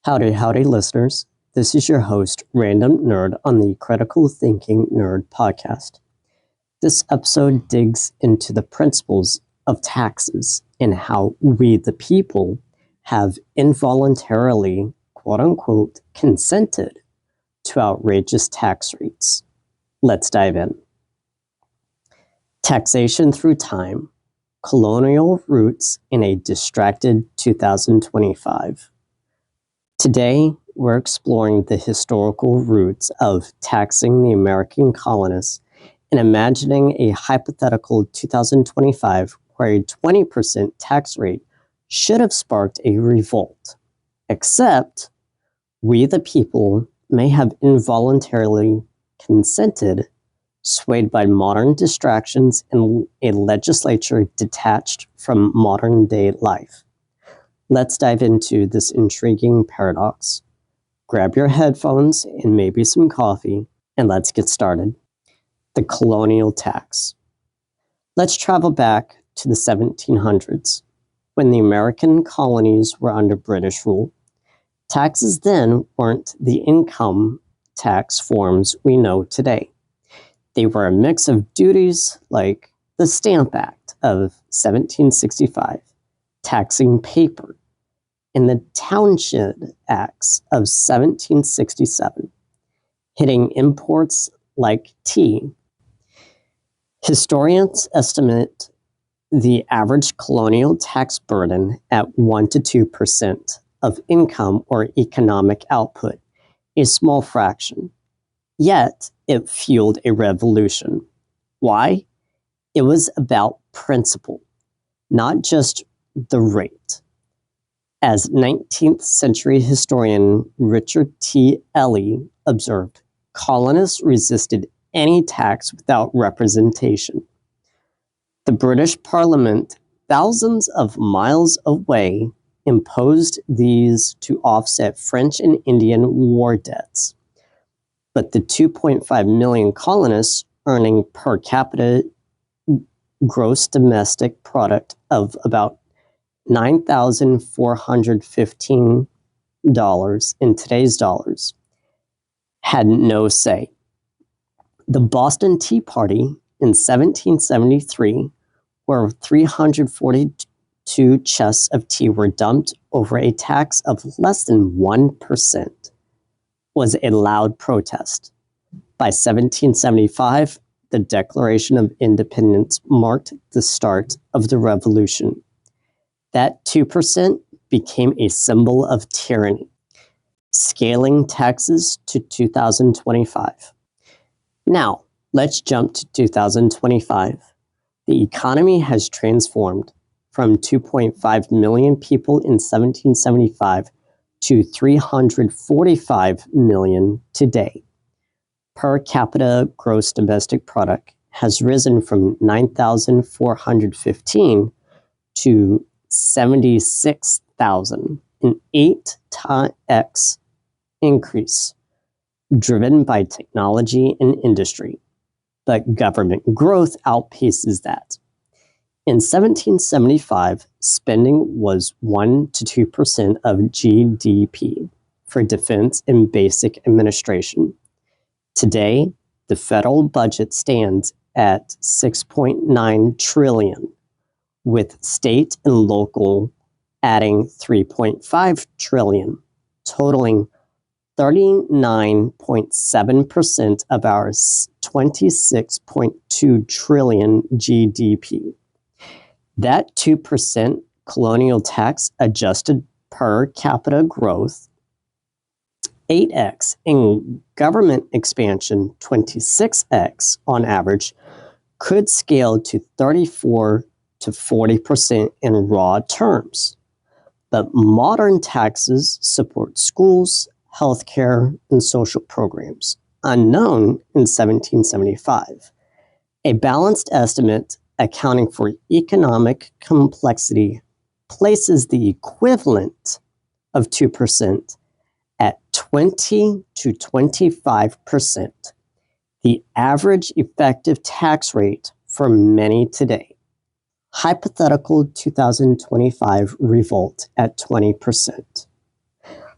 Howdy, howdy, listeners. This is your host, Random Nerd, on the Critical Thinking Nerd podcast. This episode digs into the principles of taxes and how we, the people, have involuntarily, quote unquote, consented to outrageous tax rates. Let's dive in. Taxation through time, colonial roots in a distracted 2025. Today, we're exploring the historical roots of taxing the American colonists and imagining a hypothetical 2025 where a 20% tax rate should have sparked a revolt. Except, we the people may have involuntarily consented, swayed by modern distractions and a legislature detached from modern day life. Let's dive into this intriguing paradox. Grab your headphones and maybe some coffee, and let's get started. The colonial tax. Let's travel back to the 1700s, when the American colonies were under British rule. Taxes then weren't the income tax forms we know today. They were a mix of duties like the Stamp Act of 1765, taxing paper, and the Townshend Acts of 1767, hitting imports like tea. Historians estimate the average colonial tax burden at 1 to 2% of income or economic output, a small fraction. Yet, it fueled a revolution. Why? It was about principle, not just the rate. As 19th century historian Richard T. Ely observed, colonists resisted any tax without representation. The British Parliament, thousands of miles away, imposed these to offset French and Indian war debts. But the 2.5 million colonists earning per capita gross domestic product of about $9,415 in today's dollars had no say. The Boston Tea Party in 1773, where 342 chests of tea were dumped over a tax of less than 1%, was a loud protest. By 1775, the Declaration of Independence marked the start of the revolution. That 2% became a symbol of tyranny, scaling taxes to 2025. Now, let's jump to 2025. The economy has transformed from 2.5 million people in 1775 to 345 million today. Per capita gross domestic product has risen from 9,415 to 76,000, an 8x increase, driven by technology and industry. But government growth outpaces that. In 1775, spending was 1 to 2% of GDP for defense and basic administration. Today, the federal budget stands at $6.9 trillion, with state and local adding $3.5 trillion, totaling 39.7% of our $26.2 trillion GDP. That 2% colonial tax adjusted per capita growth, 8x in government expansion, 26x on average, could scale to 34 to 40% in raw terms. But modern taxes support schools, healthcare, and social programs, unknown in 1775. A balanced estimate accounting for economic complexity places the equivalent of 2% at 20 to 25%, the average effective tax rate for many today. Hypothetical 2025 revolt at 20%.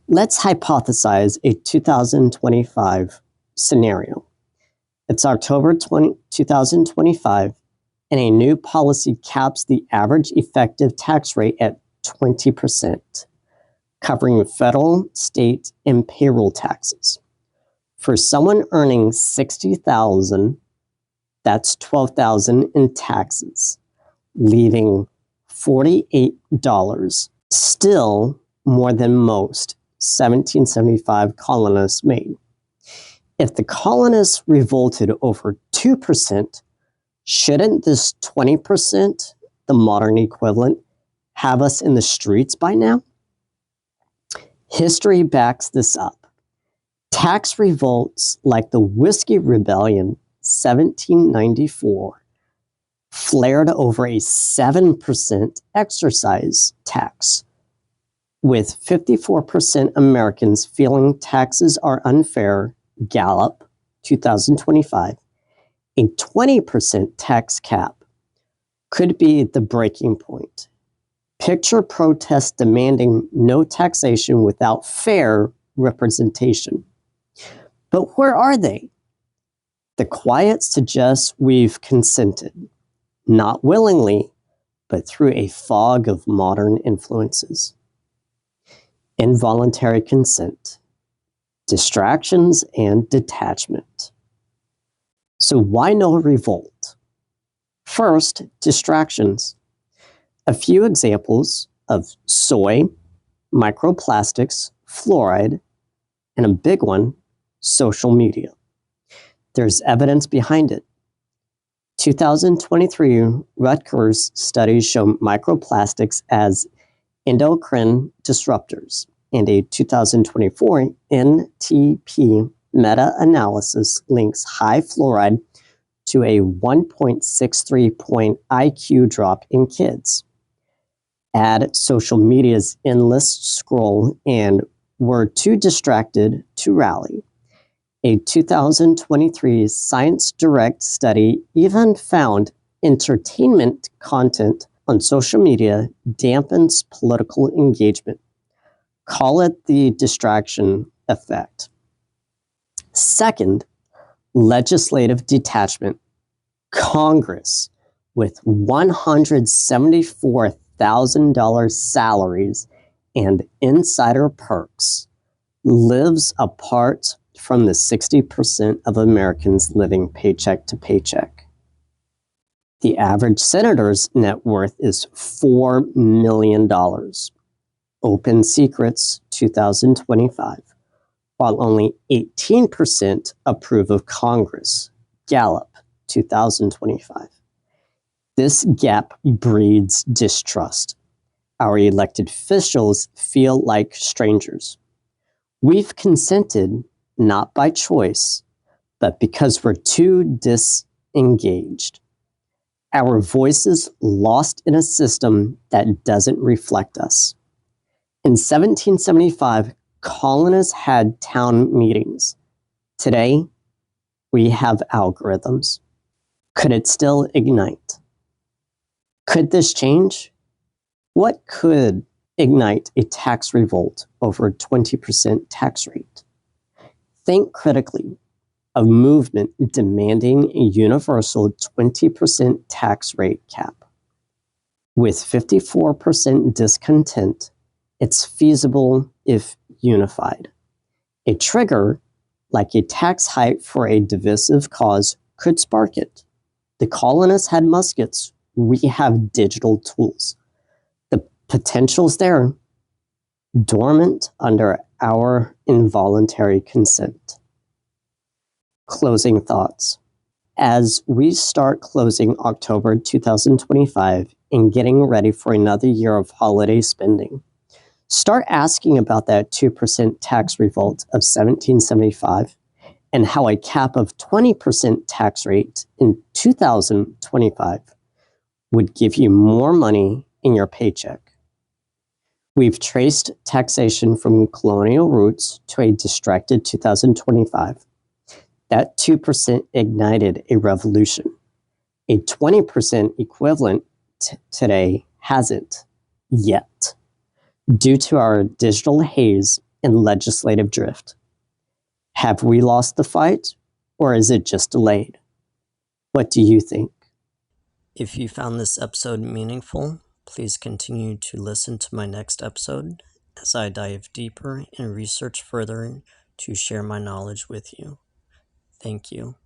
Let's hypothesize a 2025 scenario. It's October 2025, and a new policy caps the average effective tax rate at 20%, covering federal, state, and payroll taxes. For someone earning $60,000, that's $12,000 in taxes, leaving $48, still more than most 1775 colonists made. If the colonists revolted over 2%, shouldn't this 20%, the modern equivalent, have us in the streets by now? History backs this up. Tax revolts like the Whiskey Rebellion, 1794, flared over a 7% excise tax, with 54% Americans feeling taxes are unfair. Gallup, 2025, a 20% tax cap could be the breaking point. Picture protests demanding no taxation without fair representation. But where are they? The quiet suggests we've consented, not willingly, but through a fog of modern influences. Involuntary consent, distractions, and detachment. So why no revolt? First, distractions. A few examples of soy, microplastics, fluoride, and a big one, social media. There's evidence behind it. 2023 Rutgers studies show microplastics as endocrine disruptors, and a 2024 NTP meta-analysis links high fluoride to a 1.63 point IQ drop in kids. Add social media's endless scroll and we're too distracted to rally. A 2023 Science Direct study even found entertainment content on social media dampens political engagement. Call it the distraction effect. Second, legislative detachment. Congress, with $174,000 salaries and insider perks, lives apart from the 60% of Americans living paycheck to paycheck. The average senator's net worth is $4 million. Open Secrets, 2025, while only 18% approve of Congress. Gallup, 2025. This gap breeds distrust. Our elected officials feel like strangers. We've consented not by choice, but because we're too disengaged. Our voices lost in a system that doesn't reflect us. In 1775, colonists had town meetings. Today, we have algorithms. Could it still ignite? Could this change? What could ignite a tax revolt over a 20% tax rate? Think critically. A movement demanding a universal 20% tax rate cap. With 54% discontent, it's feasible if unified. A trigger, like a tax hike for a divisive cause, could spark it. The colonists had muskets. We have digital tools. The potential's there, dormant under our involuntary consent. Closing thoughts. As we start closing October 2025 and getting ready for another year of holiday spending, start asking about that 2% tax revolt of 1775 and how a cap of 20% tax rate in 2025 would give you more money in your paycheck. We've traced taxation from colonial roots to a distracted 2025. That 2% ignited a revolution. A 20% equivalent today hasn't yet. Due to our digital haze, and legislative drift. Have we lost the fight, or is it just delayed? What do you think? If you found this episode meaningful, please continue to listen to my next episode as I dive deeper and research further to share my knowledge with you. Thank you.